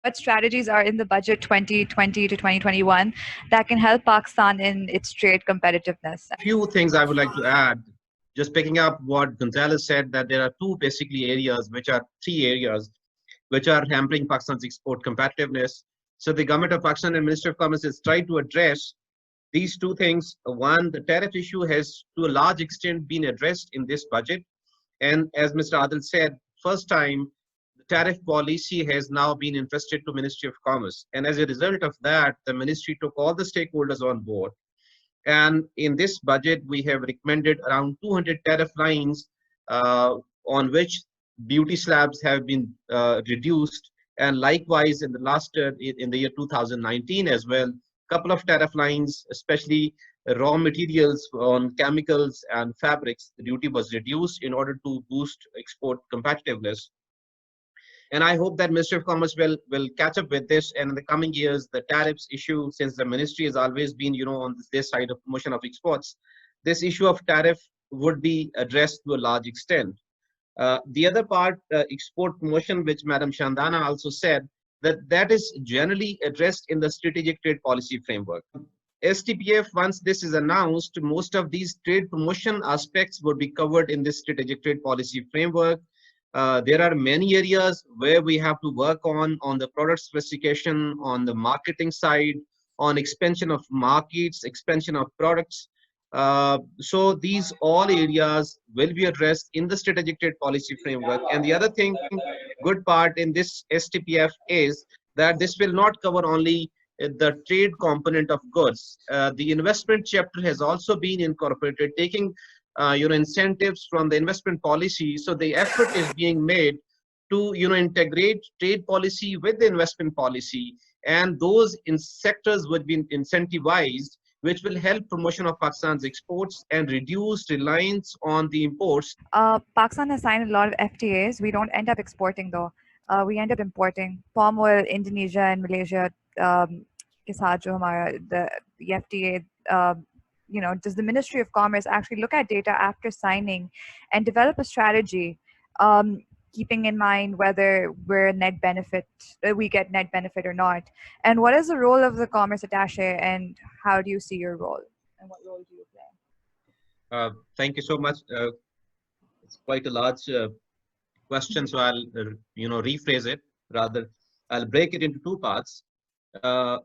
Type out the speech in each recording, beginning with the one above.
What strategies are in the budget 2020 to 2021 that can help Pakistan in its trade competitiveness? Few things I would like to add. Just picking up what Gonzalez said, that there are two basically areas, which are three areas, which are hampering Pakistan's export competitiveness. So the government of Pakistan and Ministry of Commerce is trying to address these two things. One, the tariff issue has to a large extent been addressed in this budget. And as Mr. Adil said, first time the tariff policy has now been entrusted to Ministry of Commerce. And as a result of that, the ministry took all the stakeholders on board. And in this budget, we have recommended around 200 tariff lines on which duty slabs have been reduced. And likewise, in the last in the year 2019 as well, couple of tariff lines, especially raw materials on chemicals and fabrics, the duty was reduced in order to boost export competitiveness. And I hope that Ministry of Commerce will catch up with this. And in the coming years, the tariffs issue, since the ministry has always been, on this side of promotion of exports, this issue of tariff would be addressed to a large extent. The other part, export promotion, which Madam Shandana also said, that is generally addressed in the strategic trade policy framework. STPF, once this is announced, most of these trade promotion aspects would be covered in this strategic trade policy framework. There are many areas where we have to work on the product specification, on the marketing side, on expansion of markets, expansion of products. So these all areas will be addressed in the strategic trade policy framework. And the other thing, good part in this STPF is that this will not cover only the trade component of goods. The investment chapter has also been incorporated, taking incentives from the investment policy. So the effort is being made to integrate trade policy with the investment policy, and those in sectors would be incentivized, which will help promotion of Pakistan's exports and reduce reliance on the imports. Pakistan has signed a lot of FTAs. We don't end up exporting though. We end up importing palm oil, Indonesia and Malaysia. के साथ जो हमारा the FTA, does the Ministry of Commerce actually look at data after signing and develop a strategy, keeping in mind whether we get net benefit or not? And what is the role of the Commerce Attaché, and how do you see your role? And what role do you play? Thank you so much. It's quite a large question, so I'll rephrase it. Rather, I'll break it into two parts.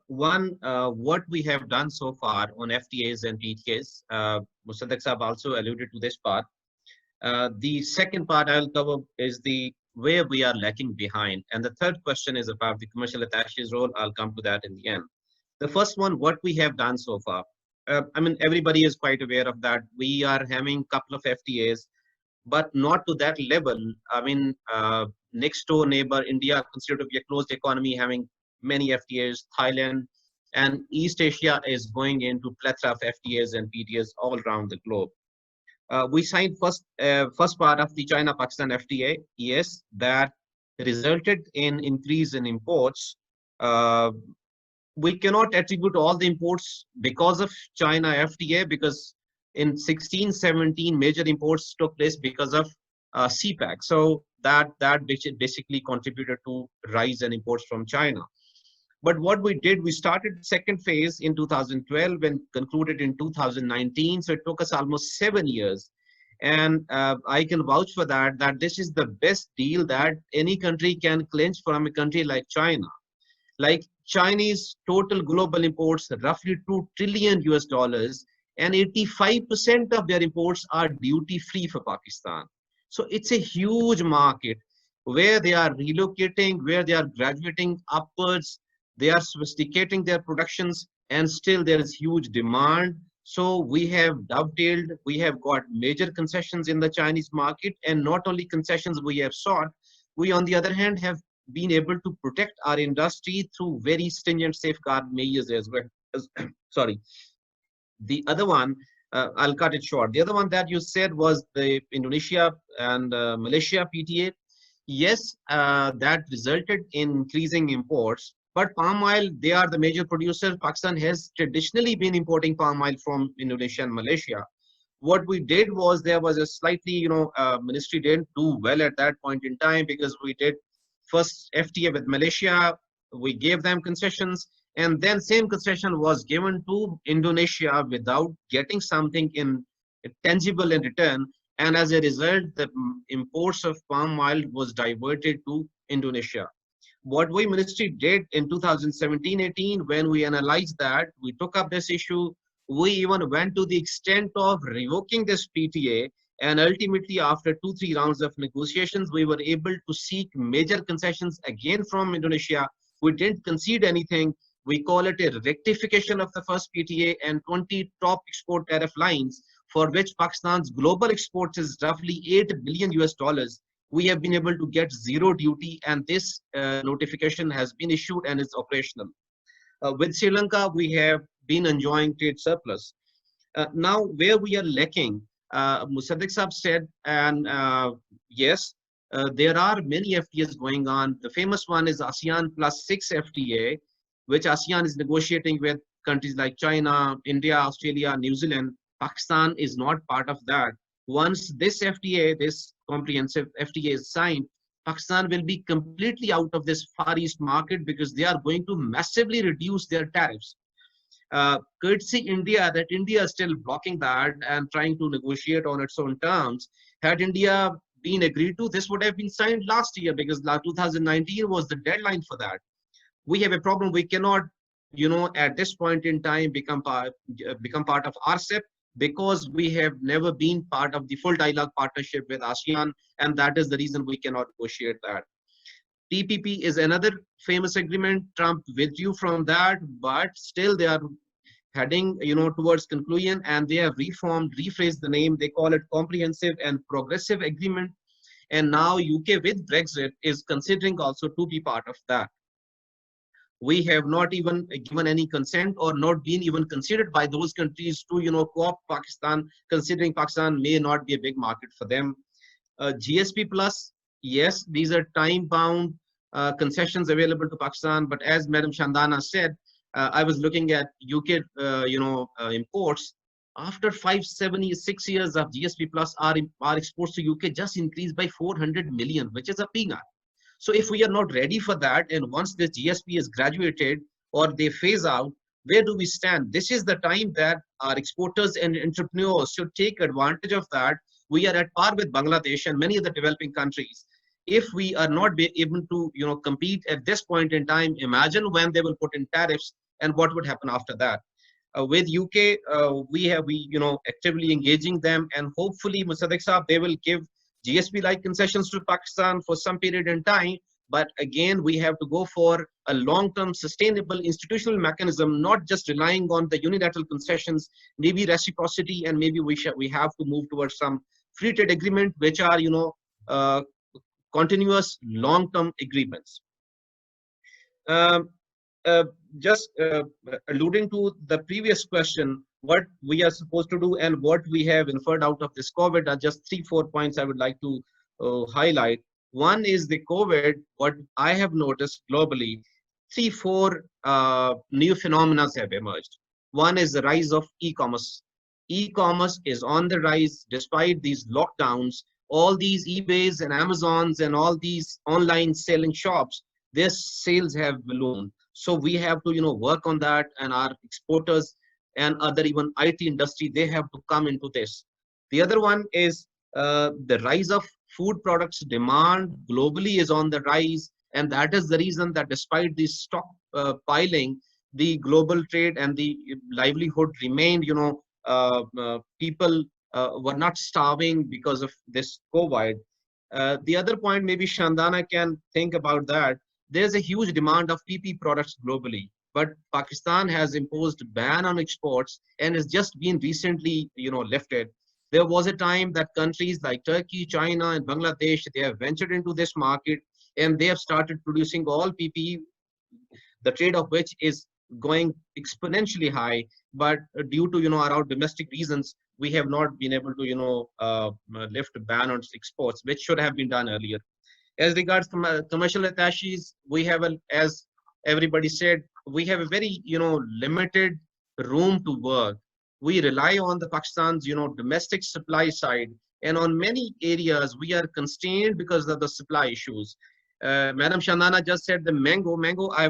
One, what we have done so far on FTAs and PTAs. Musaddiq Saab also alluded to this part. The second part I'll cover is where we are lacking behind. And the third question is about the commercial attaché's role. I'll come to that in the end. The first one, what we have done so far. Everybody is quite aware of that. We are having a couple of FTAs, but not to that level. Next door neighbor, India, considered to be a closed economy, having many FTAs. Thailand and East Asia is going into plethora of FTAs and PTAs all around the globe. We signed first part of the China-Pakistan FTA, yes, that resulted in increase in imports. We cannot attribute all the imports because of China FTA, because in 16-17 major imports took place because of CPEC. So that basically contributed to rise in imports from China. But what we did, we started second phase in 2012 and concluded in 2019. So it took us almost 7 years. And I can vouch for that this is the best deal that any country can clinch from a country like China. Like Chinese total global imports, roughly $2 trillion US, and 85% of their imports are duty-free for Pakistan. So it's a huge market where they are relocating, where they are graduating upwards. They are sophisticating their productions, and still there is huge demand. So we have dovetailed, we have got major concessions in the Chinese market, and not only concessions we have sought, we on the other hand have been able to protect our industry through very stringent safeguard measures as well. Sorry. The other one, I'll cut it short. The other one that you said was the Indonesia and Malaysia PTA. Yes, that resulted in increasing imports. But palm oil, they are the major producer. Pakistan has traditionally been importing palm oil from Indonesia and Malaysia. What we did was, there was a slightly, ministry didn't do well at that point in time, because we did first FTA with Malaysia. we gave them concessions, and then same concession was given to Indonesia without getting something in tangible in return. And as a result, the imports of palm oil was diverted to Indonesia. What we ministry did in 2017-18, when we analyzed that, we took up this issue. We even went to the extent of revoking this PTA, and ultimately after 2-3 rounds of negotiations, we were able to seek major concessions again from Indonesia. We didn't concede anything. We call it a rectification of the first PTA and 20 top export tariff lines, for which Pakistan's global exports is roughly 8 billion US dollars. We have been able to get zero duty, and this notification has been issued and is operational. With Sri Lanka, we have been enjoying trade surplus. Now, where we are lacking, Musaddiq Saab said, and yes, there are many FTAs going on. The famous one is ASEAN plus 6 FTA, which ASEAN is negotiating with countries like China, India, Australia, New Zealand. Pakistan is not part of that. Once this FTA, this comprehensive FTA is signed, Pakistan will be completely out of this Far East market because they are going to massively reduce their tariffs. Courtesy India, that India is still blocking that and trying to negotiate on its own terms. Had India been agreed to, this would have been signed last year, because 2019 was the deadline for that. We have a problem. We cannot, at this point in time, become part of RCEP, because we have never been part of the full dialogue partnership with ASEAN, and that is the reason we cannot negotiate that. TPP is another famous agreement. Trump withdrew from that, but still they are heading, towards conclusion, and they have rephrased the name. They call it Comprehensive and Progressive Agreement. And now UK with Brexit is considering also to be part of that. We have not even given any consent or not been even considered by those countries to, co-opt Pakistan, considering Pakistan may not be a big market for them. GSP plus, yes, these are time-bound concessions available to Pakistan. But as Madam Shandana said, I was looking at UK, imports. After 6 years of GSP plus, our exports to UK just increased by 400 million, which is a peanut. So if we are not ready for that, and once this GSP is graduated or they phase out, where do we stand? This is the time that our exporters and entrepreneurs should take advantage of that. We are at par with Bangladesh and many of the developing countries. If we are not able to, compete at this point in time, imagine when they will put in tariffs and what would happen after that. With UK, we actively engaging them, and hopefully, Musaddiq Saab, they will give GSP-like concessions to Pakistan for some period in time. But again, we have to go for a long-term sustainable institutional mechanism, not just relying on the unilateral concessions, maybe reciprocity, and maybe we have to move towards some free trade agreement, which are, continuous long-term agreements. Just alluding to the previous question, what we are supposed to do and what we have inferred out of this COVID are just 3-4 points I would like to highlight. One is the COVID. What I have noticed globally, 3-4 new phenomena have emerged. One is the rise of e-commerce. E-commerce is on the rise despite these lockdowns. All these eBays and Amazons and all these online selling shops, their sales have ballooned. So we have to, work on that, and our exporters and other even IT industry, they have to come into this. The other one is the rise of food products demand globally is on the rise. And that is the reason that despite the stock piling, the global trade and the livelihood remained, people were not starving because of this COVID. The other point, maybe Shandana can think about that. There's a huge demand of PP products globally, but Pakistan has imposed a ban on exports and has just been recently, lifted. There was a time that countries like Turkey, China, and Bangladesh, they have ventured into this market and they have started producing all PP, the trade of which is going exponentially high. But due to, our domestic reasons, we have not been able to, lift a ban on exports, which should have been done earlier. As regards to commercial attaches, we have, as everybody said, we have a very, limited room to work. We rely on the Pakistan's, domestic supply side, and on many areas we are constrained because of the supply issues. Madam Shandana just said the mango.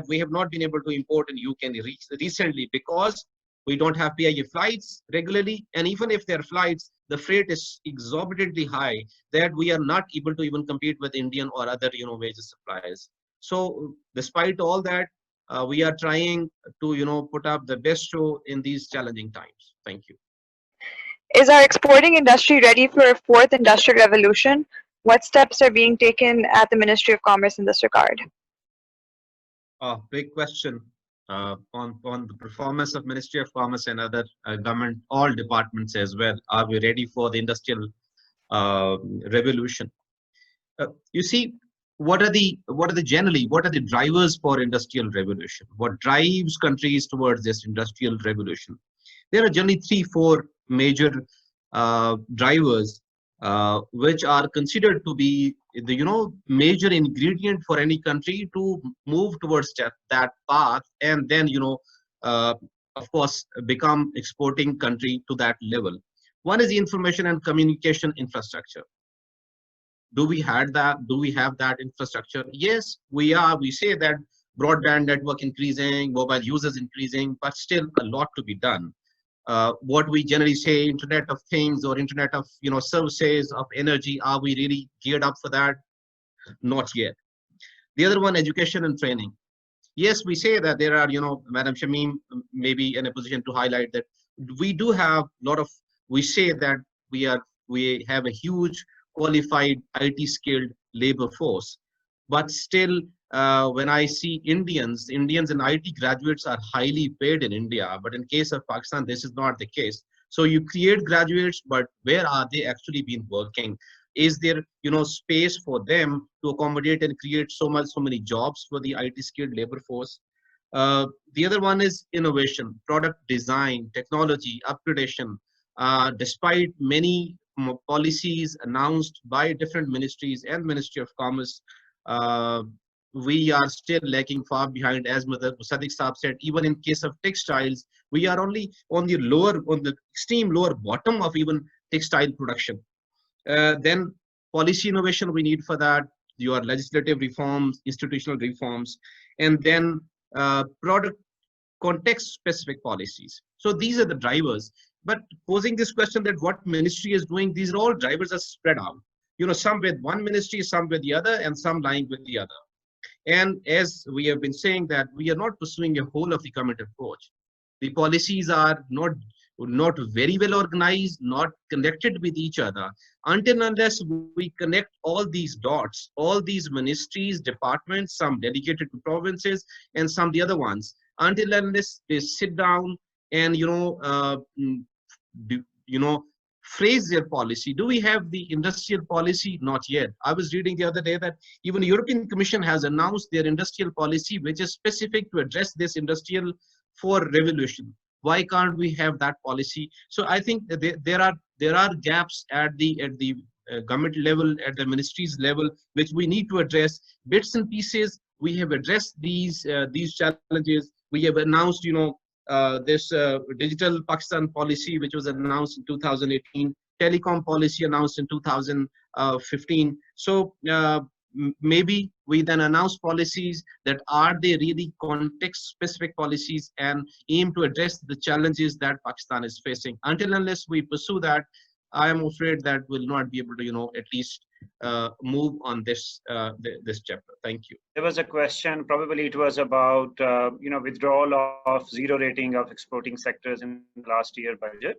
We have not been able to import in UK recently because we don't have PIA flights regularly. And even if there are flights, the freight is exorbitantly high that we are not able to even compete with Indian or other, major suppliers. So despite all that, we are trying to, put up the best show in these challenging times. Thank you. Is our exporting industry ready for a fourth industrial revolution? What steps are being taken at the Ministry of Commerce in this regard? Big question on the performance of Ministry of Commerce and other government, all departments as well. Are we ready for the industrial uh, revolution? You see, what are the drivers for industrial revolution? What drives countries towards this industrial revolution? There are generally 3-4 major drivers which are considered to be the major ingredient for any country to move towards that path, and then uh, of course become exporting country to that level. One is the information and communication infrastructure. Do we have that infrastructure? Yes, we say that broadband network increasing, mobile users increasing, but still a lot to be done. What we generally say, Internet of Things or Internet of services of energy, are we really geared up for that? Not yet. The other one, education and training. Yes, we say that there are, Madam Shamim may be in a position to highlight that we do have a lot of, we say that we have a huge qualified IT skilled labor force, but still when I see Indians and IT graduates are highly paid in India, but in case of Pakistan, this is not the case. So you create graduates, but where are they actually been working? Is there space for them to accommodate and create so many jobs for the IT skilled labor force? The other one is innovation, product design, technology, upgradation. Despite many policies announced by different ministries and Ministry of Commerce, uh, we are still lagging far behind. As Mr. Sadiq Saab said, even in case of textiles, we are only on the extreme lower bottom of even textile production. Then policy innovation we need for that, your legislative reforms, institutional reforms, and then product context specific policies. So these are the drivers. But posing this question that what ministry is doing, these are all drivers are spread out. Some with one ministry, some with the other, and some lying with the other. And as we have been saying that we are not pursuing a whole of the government approach. The policies are not very well organized, not connected with each other. Until unless we connect all these dots, all these ministries, departments, some dedicated to provinces and some the other ones, until unless they sit down and do, phrase their policy. Do we have the industrial policy? Not yet. I was reading the other day that even the European Commission has announced their industrial policy, which is specific to address this industrial for revolution. Why can't we have that policy? So I think that there are gaps at the government level, at the ministries level, which we need to address. Bits and pieces. We have addressed these challenges. We have announced, this digital Pakistan policy, which was announced in 2018, telecom policy announced in 2015. So maybe we then announce policies that are they really context specific policies and aim to address the challenges that Pakistan is facing. Until unless we pursue that, I am afraid that we'll not be able to, at least move on this chapter. Thank you. There was a question, probably it was about, withdrawal of zero rating of exporting sectors in last year budget.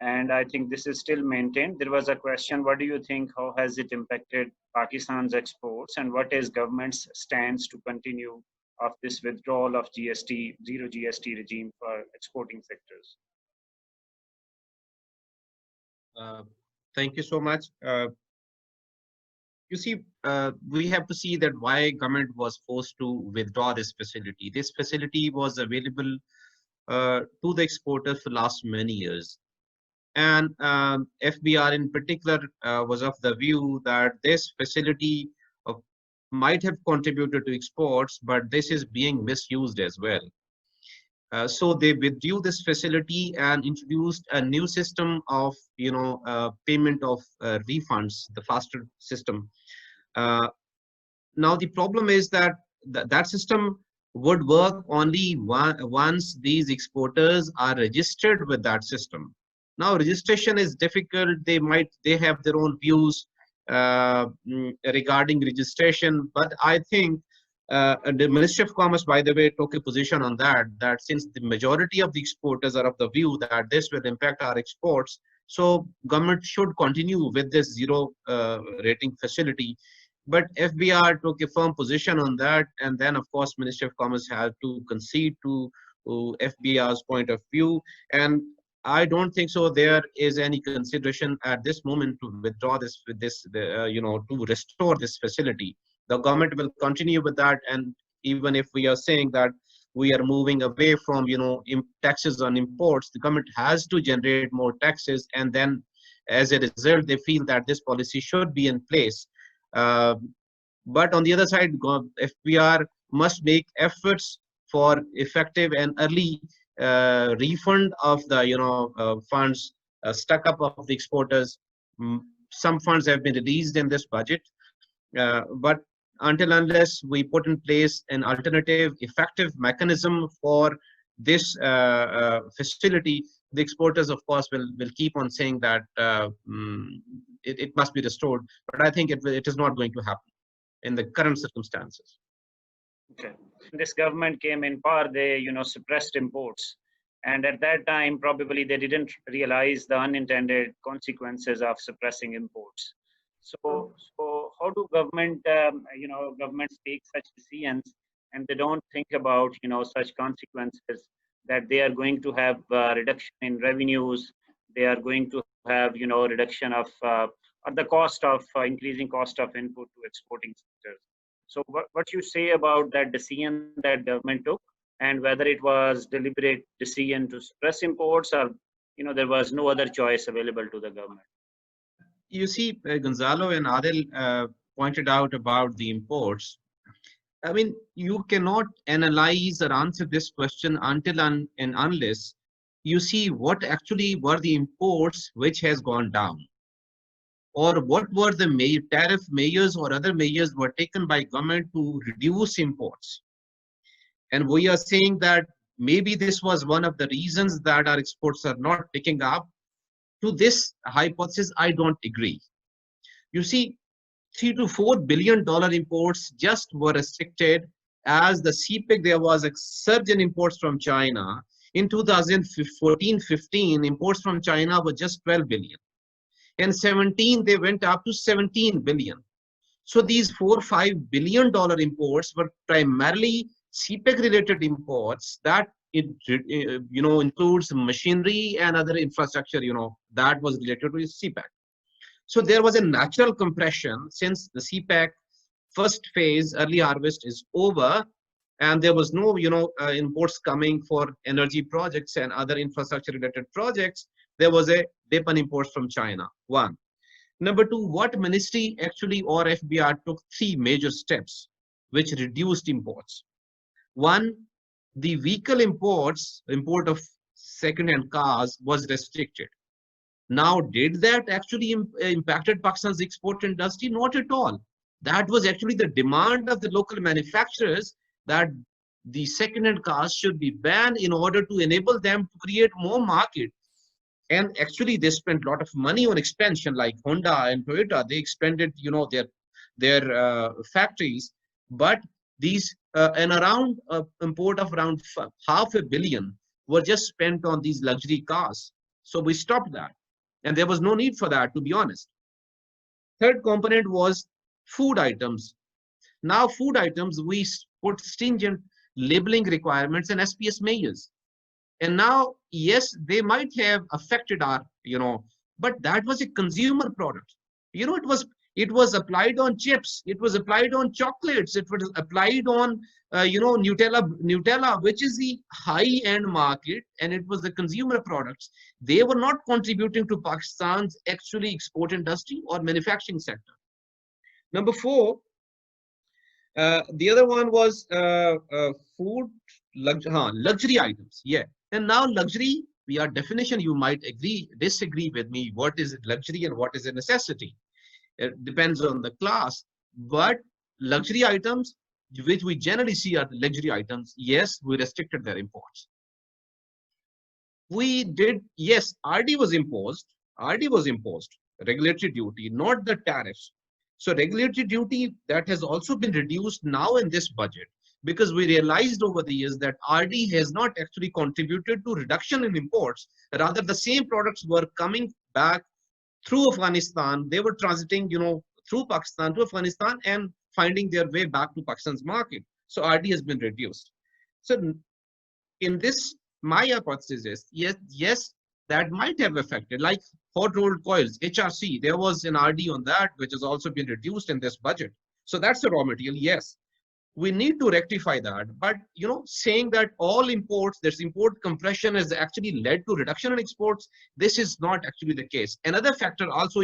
And I think this is still maintained. There was a question, what do you think, how has it impacted Pakistan's exports, and what is government's stance to continue of this withdrawal of GST, zero GST regime for exporting sectors? Thank you so much. You see, we have to see that why government was forced to withdraw this facility. This facility was available to the exporters for last many years. And FBR in particular was of the view that this facility might have contributed to exports, but this is being misused as well. So they withdrew this facility and introduced a new system of payment of refunds, the faster system. now the problem is that that system would work only once these exporters are registered with that system. Now registration is difficult. They have their own views regarding registration, but I think the Ministry of Commerce, by the way, took a position on that, that since the majority of the exporters are of the view that this will impact our exports, so government should continue with this zero rating facility. But FBR took a firm position on that, and then of course Ministry of Commerce had to concede to FBR's point of view. And I don't think so there is any consideration at this moment to withdraw this with this to restore this facility. The government will continue with that, and even if we are saying that we are moving away from taxes on imports, the government has to generate more taxes, and then as a result they feel that this policy should be in place. But on the other side, FBR must make efforts for effective and early refund of the funds stuck up of the exporters. Some funds have been released in this budget, but until unless we put in place an alternative effective mechanism for this facility, the exporters of course will keep on saying that it must be restored, but I think it is not going to happen in the current circumstances. Okay. This government came in power, they suppressed imports, and at that time probably they didn't realize the unintended consequences of suppressing imports. So how do governments take such decisions and they don't think about such consequences, that they are going to have reduction in revenues, they are going to have reduction of or the cost of increasing cost of input to exporting sectors. So what you say about that decision that government took, and whether it was deliberate decision to suppress imports, or there was no other choice available to the government? You see, Gonzalo and Adil pointed out about the imports. I mean, you cannot analyze or answer this question until and unless you see what actually were the imports which has gone down, or what were the tariff measures or other measures were taken by government to reduce imports. And we are saying that maybe this was one of the reasons that our exports are not picking up. To this hypothesis, I don't agree. You see, $3 to $4 billion imports just were restricted as the CPEC. There was a surge in imports from China. In 2014-15, imports from China were just 12 billion. In 17, they went up to 17 billion. So these $4-5 billion imports were primarily CPEC related imports that includes machinery and other infrastructure, that was related to CPEC. So there was a natural compression since the CPEC first phase, early harvest, is over, and there was no, imports coming for energy projects and other infrastructure related projects. There was a dip in imports from China. One. Number two, what ministry actually or FBR took 3 major steps which reduced imports. One, the vehicle import of second-hand cars was restricted. Now, did that actually impacted Pakistan's export industry? Not at all. That was actually the demand of the local manufacturers that the second-hand cars should be banned in order to enable them to create more market. And actually, they spent a lot of money on expansion, like Honda and Toyota. They expanded, their factories, but these and around import of around $500 million were just spent on these luxury cars. So we stopped that, and there was no need for that, to be honest. Third component was food items. Now food items, we put stringent labeling requirements and SPS measures. And now, yes, they might have affected our, but that was a consumer product. It was applied on chips, it was applied on chocolates, it was applied on Nutella, which is the high-end market, and it was the consumer products. They were not contributing to Pakistan's actually export industry or manufacturing sector. Number 4, the other one was food, luxury items. Yeah, and now luxury, your definition, you might disagree with me. What is luxury and what is a necessity? It depends on the class, but luxury items, which we generally see are the luxury items, yes, we restricted their imports. We did, yes, RD was imposed, regulatory duty, not the tariffs. So regulatory duty that has also been reduced now in this budget, because we realized over the years that RD has not actually contributed to reduction in imports. Rather, the same products were coming back through Afghanistan. They were transiting, through Pakistan to Afghanistan and finding their way back to Pakistan's market. So RD has been reduced. So in this, my hypothesis is yes, that might have affected, like hot rolled coils, HRC. There was an RD on that, which has also been reduced in this budget. So that's a raw material. Yes, we need to rectify that. But saying that all imports, this import compression has actually led to reduction in exports, this is not actually the case. Another factor also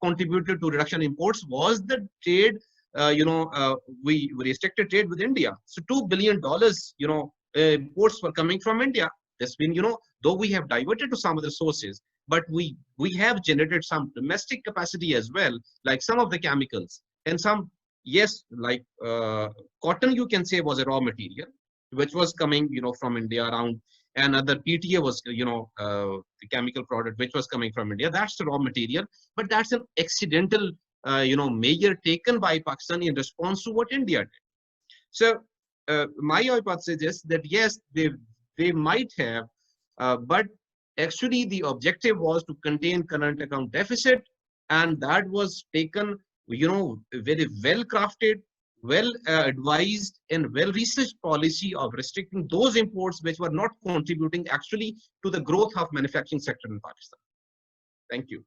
contributed to reduction in imports was the trade. We restricted trade with India. So $2 billion, imports were coming from India. That's been, though we have diverted to some other sources, but we have generated some domestic capacity as well, like some of the chemicals and some, yes, like cotton, you can say, was a raw material, which was coming, from India around. Another PTA was, the chemical product, which was coming from India. That's the raw material, but that's an accidental, measure taken by Pakistan in response to what India did. So my hypothesis is that yes, they might have, but actually the objective was to contain current account deficit, and that was taken, very well crafted, well advised, and well researched policy of restricting those imports which were not contributing actually to the growth of manufacturing sector in Pakistan. Thank you.